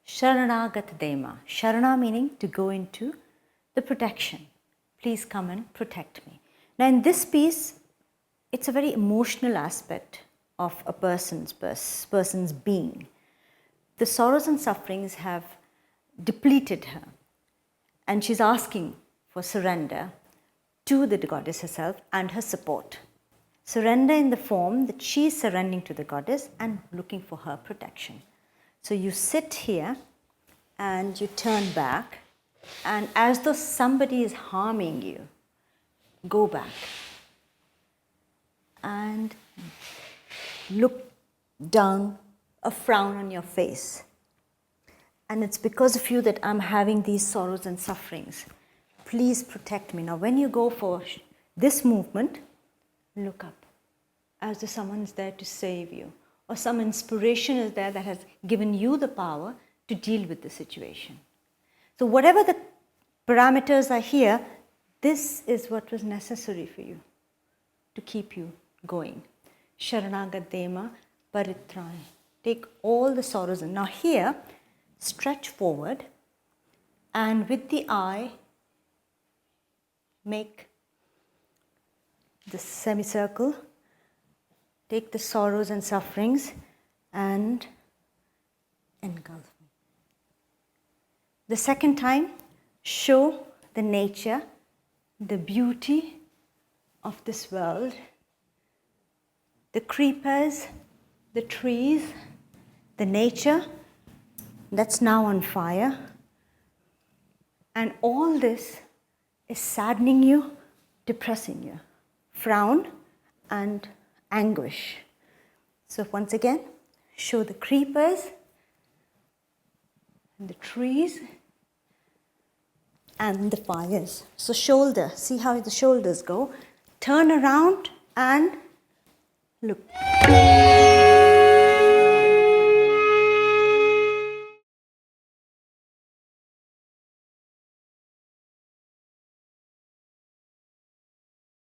Sharanagat Dema. Sharana meaning to go into the protection. Please come and protect me. Now in this piece, it's a very emotional aspect of a person's being. The sorrows and sufferings have depleted her, and she's asking for surrender to the goddess herself and her support. Surrender in the form that she's surrendering to the goddess and looking for her protection. So you sit here and you turn back, and as though somebody is harming you, go back and look down, a frown on your face. And it's because of you that I'm having these sorrows and sufferings. Please protect me. Now when you go for this movement, look up as though someone is there to save you, or some inspiration is there that has given you the power to deal with the situation. So whatever the parameters are here, this is what was necessary for you to keep you going. Sharanagadema Paritraya. Take all the sorrows in. Now here, stretch forward, and with the eye, make the semicircle. Take the sorrows and sufferings and engulf me. The second time, show the nature, the beauty of this world, the creepers, the trees, the nature that's now on fire. And all this is saddening you, depressing you. Frown and anguish. So once again, show the creepers and the trees and the fires. So shoulder, see how the shoulders go. Turn around and look.